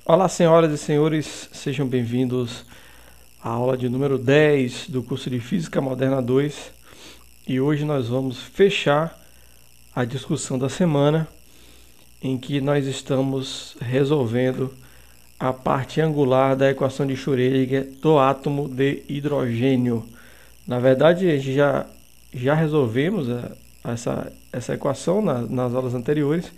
Olá, senhoras e senhores, sejam bem-vindos à aula de número 10 do curso de Física Moderna 2. E hoje nós vamos fechar a discussão da semana em que nós estamos resolvendo a parte angular da equação de Schrödinger do átomo de hidrogênio. Na verdade, a gente já resolvemos essa equação nas aulas anteriores.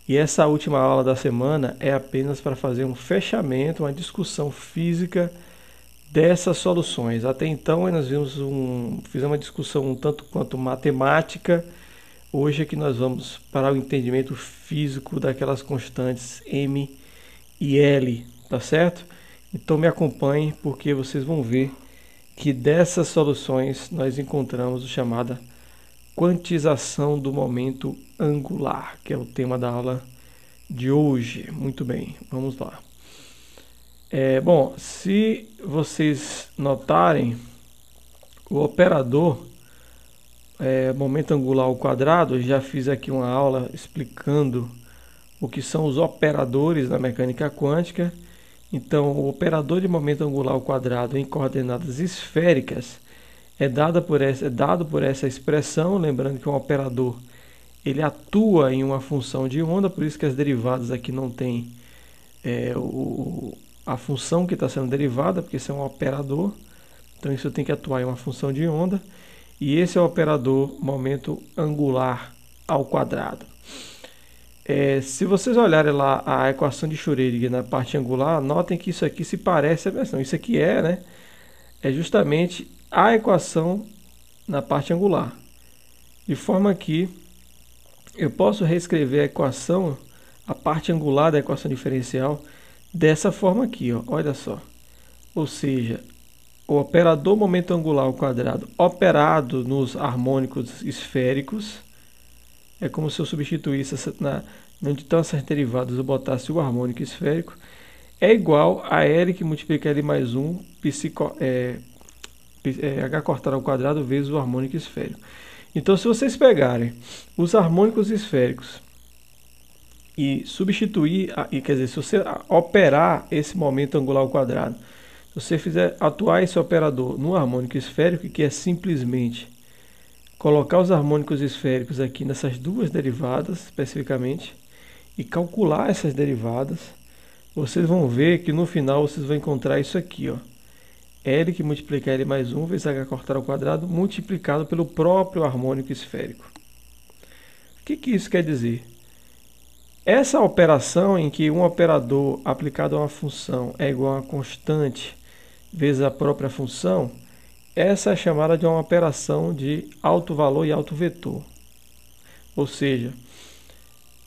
E essa última aula da semana é apenas para fazer um fechamento, uma discussão física dessas soluções. Até então nós fizemos uma discussão um tanto quanto matemática. Hoje é que nós vamos para o entendimento físico daquelas constantes M e L, tá certo? Então me acompanhem porque vocês vão ver que dessas soluções nós encontramos o chamada quantização do momento angular, que é o tema da aula de hoje. Muito bem, vamos lá. Bom, se vocês notarem, o operador momento angular ao quadrado, eu já fiz aqui uma aula explicando o que são os operadores da mecânica quântica. Então, o operador de momento angular ao quadrado em coordenadas esféricas é dado por essa expressão, lembrando que um operador ele atua em uma função de onda, por isso que as derivadas aqui não tem a função que está sendo derivada, porque isso é um operador, então isso tem que atuar em uma função de onda, e esse é o operador momento angular ao quadrado. Se vocês olharem lá a equação de Schrödinger na parte angular, notem que isso aqui se parece a versão. Isso aqui é justamente a equação na parte angular. De forma que eu posso reescrever a equação, a parte angular da equação diferencial, dessa forma aqui, ó, olha só. Ou seja, o operador momento angular ao quadrado operado nos harmônicos esféricos, é como se eu substituísse onde estão essas derivadas, eu botasse o harmônico esférico, é igual a L que multiplica L mais 1 H cortado ao quadrado vezes o harmônico esférico. Então, se vocês pegarem os harmônicos esféricos e substituir, quer dizer, se você operar esse momento angular ao quadrado, se você fizer atuar esse operador no harmônico esférico, que é simplesmente colocar os harmônicos esféricos aqui nessas duas derivadas, especificamente, e calcular essas derivadas, vocês vão ver que no final vocês vão encontrar isso aqui, ó. L que multiplica L mais 1 vezes H cortado ao quadrado multiplicado pelo próprio harmônico esférico. O que isso quer dizer? Essa operação em que um operador aplicado a uma função é igual a uma constante vezes a própria função, essa é chamada de uma operação de alto valor e alto vetor. Ou seja,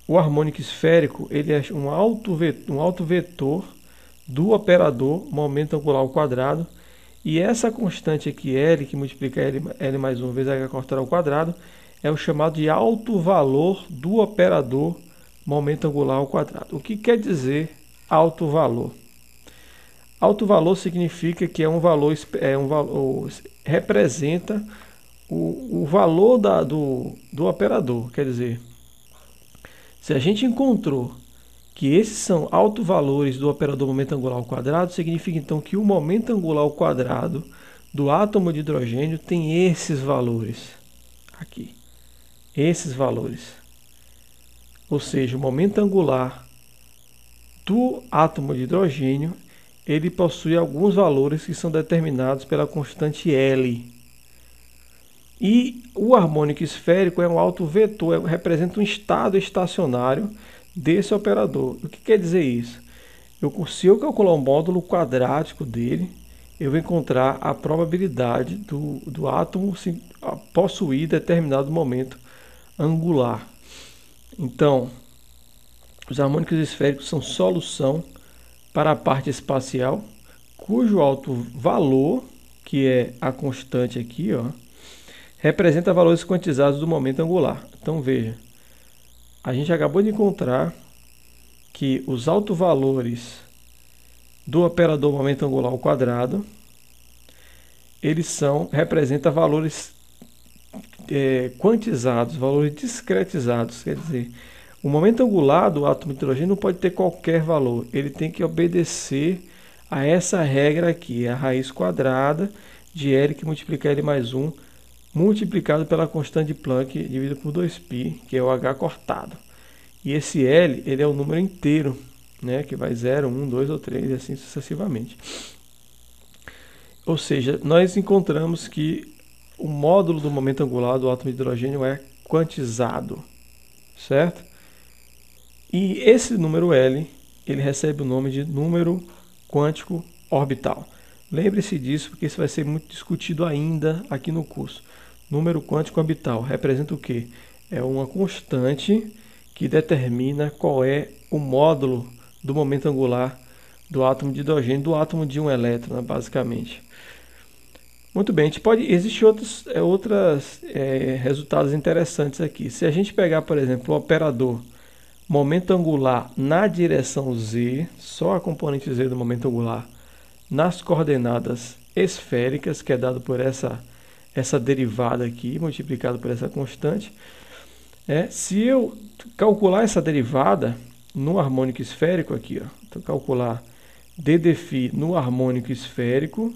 o harmônico esférico ele é um alto vetor do operador momento angular ao quadrado, e essa constante aqui, L, que multiplica L mais 1 vezes H cortado ao quadrado, é o chamado de alto valor do operador momento angular ao quadrado. O que quer dizer alto valor? Alto valor significa que representa o valor do operador. Quer dizer, se a gente encontrou que esses são autovalores do operador momento angular ao quadrado, significa então que o momento angular ao quadrado do átomo de hidrogênio tem esses valores aqui. Esses valores. Ou seja, o momento angular do átomo de hidrogênio, ele possui alguns valores que são determinados pela constante L. E o harmônico esférico é um alto vetor, representa um estado estacionário desse operador. O que quer dizer isso? Se eu calcular um módulo quadrático dele, eu vou encontrar a probabilidade do átomo possuir determinado momento angular. Então, os harmônicos esféricos são solução para a parte espacial, cujo alto valor, que é a constante aqui, ó, representa valores quantizados do momento angular. Então veja, a gente acabou de encontrar que os autovalores do operador momento angular ao quadrado, eles representam valores quantizados, valores discretizados, quer dizer, O momento angular do átomo de hidrogênio não pode ter qualquer valor, ele tem que obedecer a essa regra aqui, a raiz quadrada de L que multiplica L mais 1, multiplicado pela constante de Planck dividido por 2π, que é o H cortado. E esse L, ele é o número inteiro, né, que vai 0, 1, 2 ou 3 e assim sucessivamente. Ou seja, nós encontramos que o módulo do momento angular do átomo de hidrogênio é quantizado, certo? E esse número L, ele recebe o nome de número quântico orbital. Lembre-se disso, porque isso vai ser muito discutido ainda aqui no curso. Número quântico orbital representa o quê? É uma constante que determina qual é o módulo do momento angular do átomo de hidrogênio, do átomo de um elétron, né, basicamente. Muito bem, existem outros resultados interessantes aqui. Se a gente pegar, por exemplo, o operador momento angular na direção z, só a componente z do momento angular, nas coordenadas esféricas, que é dado por essa derivada aqui, multiplicado por essa constante. Se eu calcular essa derivada no harmônico esférico aqui, então calcular ddφ no harmônico esférico,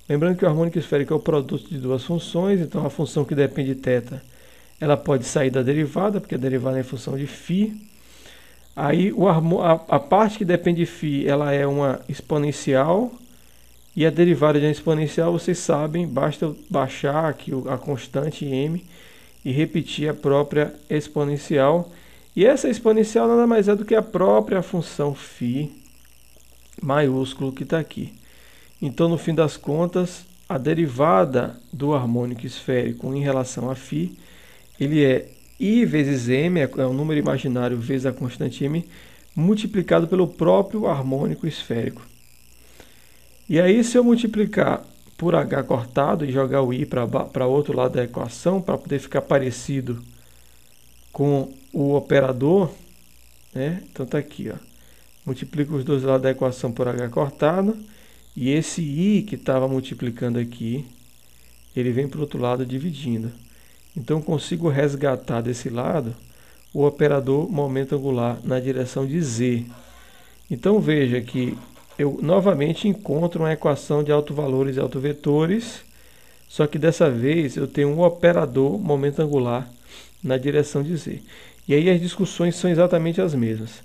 lembrando que o harmônico esférico é o produto de duas funções, então a função que depende de θ, ela pode sair da derivada, porque a derivada é em função de φ. Aí a parte que depende de φ, ela é uma exponencial, e a derivada de uma exponencial, vocês sabem, basta baixar aqui a constante m e repetir a própria exponencial. E essa exponencial nada mais é do que a própria função φ maiúsculo que está aqui. Então, no fim das contas, a derivada do harmônico esférico em relação a φ, ele é I vezes m, é o número imaginário vezes a constante m, multiplicado pelo próprio harmônico esférico. E aí, se eu multiplicar por h cortado e jogar o i para o outro lado da equação, para poder ficar parecido com o operador, né? Então está aqui, ó. Multiplico os dois lados da equação por h cortado, e esse i que estava multiplicando aqui, ele vem para o outro lado dividindo. Então, consigo resgatar desse lado o operador momento angular na direção de z. Então, veja que eu novamente encontro uma equação de autovalores e autovetores, só que dessa vez eu tenho um operador momento angular na direção de z. E aí as discussões são exatamente as mesmas.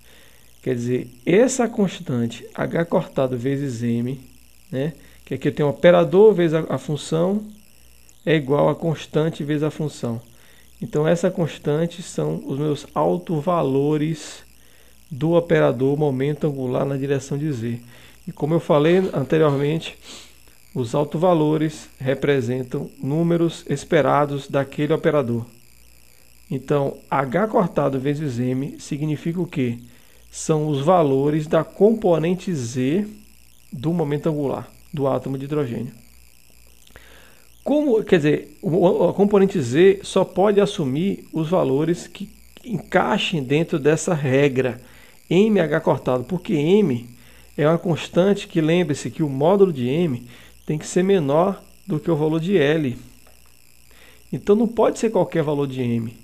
Quer dizer, essa constante h cortado vezes m, né, que aqui eu tenho um operador vezes a função, é igual a constante vezes a função. Então essa constante são os meus autovalores do operador momento angular na direção de z. E como eu falei anteriormente, os autovalores representam números esperados daquele operador. Então, h cortado vezes m significa o quê? São os valores da componente z do momento angular do átomo de hidrogênio. Quer dizer, a componente z só pode assumir os valores que encaixem dentro dessa regra mh cortado, porque m é uma constante que, lembre-se que o módulo de m tem que ser menor do que o valor de L. Então não pode ser qualquer valor de m.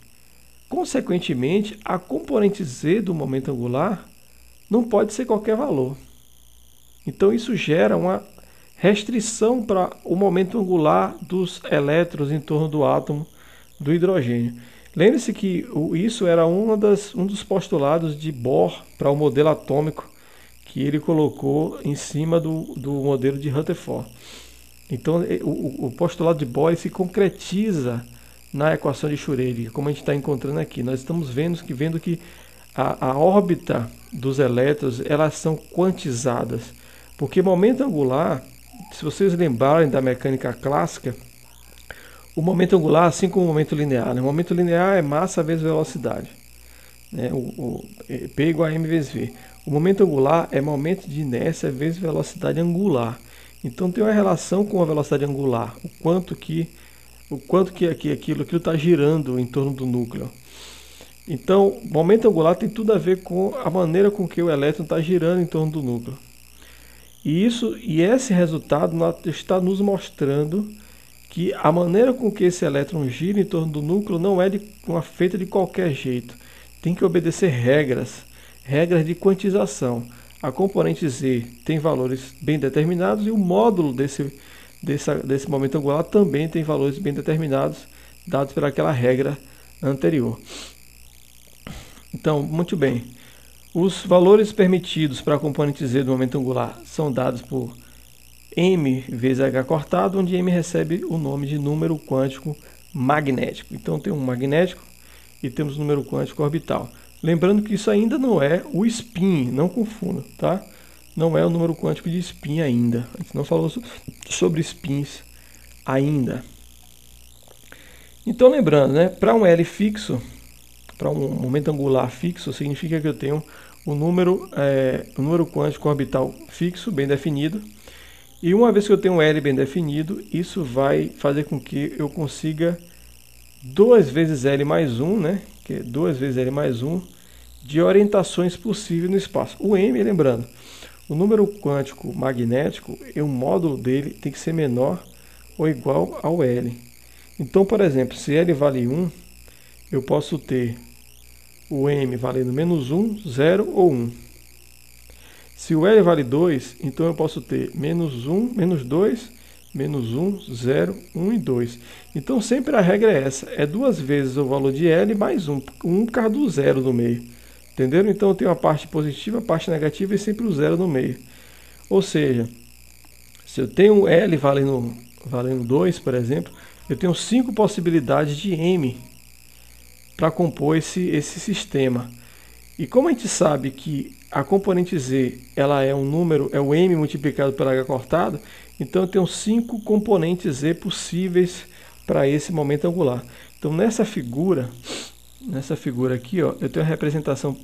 Consequentemente, a componente z do momento angular não pode ser qualquer valor. Então isso gera uma restrição para o momento angular dos elétrons em torno do átomo do hidrogênio. Lembre-se que isso era um dos postulados de Bohr para o modelo atômico que ele colocou em cima do modelo de Rutherford. Então, o postulado de Bohr se concretiza na equação de Schrödinger, como a gente está encontrando aqui. Nós estamos vendo que a órbita dos elétrons, elas são quantizadas, porque momento angular, se vocês lembrarem da mecânica clássica, o momento angular, assim como o momento linear, né? O momento linear é massa vezes velocidade, né? P igual a m vezes v. O momento angular é momento de inércia vezes velocidade angular. Então tem uma relação com a velocidade angular, o quanto que aquilo está girando em torno do núcleo. Então, momento angular tem tudo a ver com a maneira com que o elétron está girando em torno do núcleo. E esse resultado está nos mostrando que a maneira com que esse elétron gira em torno do núcleo não é feita de qualquer jeito. tem que obedecer regras de quantização. A componente z tem valores bem determinados e o módulo desse momento angular também tem valores bem determinados, dados pelaquela regra anterior. Então, muito bem. Os valores permitidos para a componente z do momento angular são dados por m vezes h cortado, onde m recebe o nome de número quântico magnético. Então, tem um magnético e temos o número quântico orbital. Lembrando que isso ainda não é o spin, não confunda, tá? Não é o número quântico de spin ainda. A gente não falou sobre spins ainda. Então, lembrando, né, para um L fixo, para um momento angular fixo, significa que eu tenho o número quântico orbital fixo, bem definido. E uma vez que eu tenho um L bem definido, isso vai fazer com que eu consiga 2 vezes L mais 1, né? Que é 2 vezes L mais 1, de orientações possíveis no espaço. O M, lembrando, o número quântico magnético, o módulo dele tem que ser menor ou igual ao L. Então, por exemplo, se L vale 1, eu posso ter o M valendo menos 1, 0 ou 1. Se o L vale 2, então eu posso ter menos 1, menos 2, menos 1, 0, 1 e 2. Então sempre a regra é essa, é 2 vezes o valor de L mais 1, 1 por causa do 0 no meio. Entenderam? Então eu tenho a parte positiva, a parte negativa e sempre o 0 no meio. Ou seja, se eu tenho L valendo 2, por exemplo, eu tenho 5 possibilidades de M para compor esse sistema. E como a gente sabe que a componente z ela é um número, é o m multiplicado pelo h cortado, então eu tenho 5 componentes z possíveis para esse momento angular. Então nessa figura aqui, ó, eu tenho a representação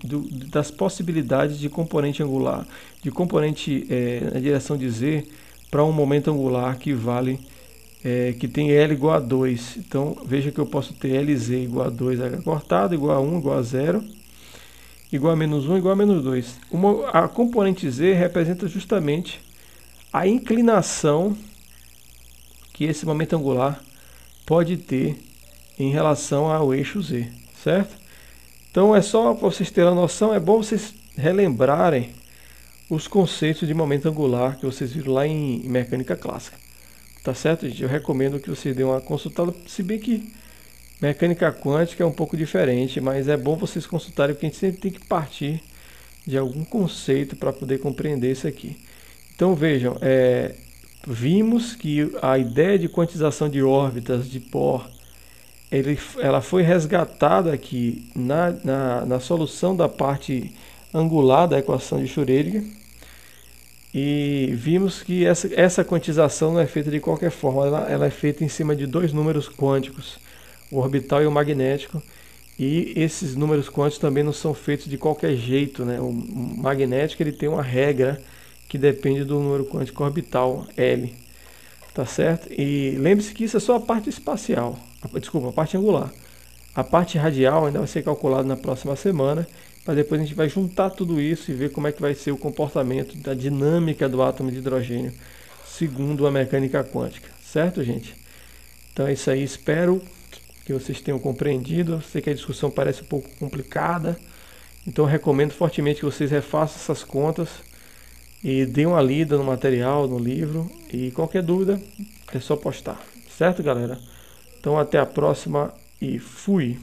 das possibilidades de componente angular, de componente na direção de z para um momento angular que vale que tem L igual a 2. Então veja que eu posso ter Lz igual a 2h cortado, igual a 1, igual a 0, igual a menos 1, igual a menos 2. A componente z representa justamente a inclinação que esse momento angular pode ter em relação ao eixo z, certo? Então é só para vocês terem a noção, é bom vocês relembrarem os conceitos de momento angular que vocês viram lá em mecânica clássica. Tá certo, gente? Eu recomendo que vocês dêem uma consultada, se bem que mecânica quântica é um pouco diferente, mas é bom vocês consultarem, porque a gente sempre tem que partir de algum conceito para poder compreender isso aqui. Então vejam, vimos que a ideia de quantização de órbitas de Bohr, ela foi resgatada aqui na solução da parte angular da equação de Schrödinger. E vimos que essa quantização não é feita de qualquer forma, ela é feita em cima de 2 números quânticos, o orbital e o magnético. E esses números quânticos também não são feitos de qualquer jeito, né? O magnético ele tem uma regra que depende do número quântico orbital, L. Tá certo? E lembre-se que isso é só a parte espacial, desculpa, a parte angular. A parte radial ainda vai ser calculada na próxima semana, mas depois a gente vai juntar tudo isso e ver como é que vai ser o comportamento da dinâmica do átomo de hidrogênio, segundo a mecânica quântica. Certo, gente? Então é isso aí, espero que vocês tenham compreendido. Sei que a discussão parece um pouco complicada, então eu recomendo fortemente que vocês refaçam essas contas e deem uma lida no material, no livro, e qualquer dúvida é só postar. Certo, galera? Então até a próxima e fui!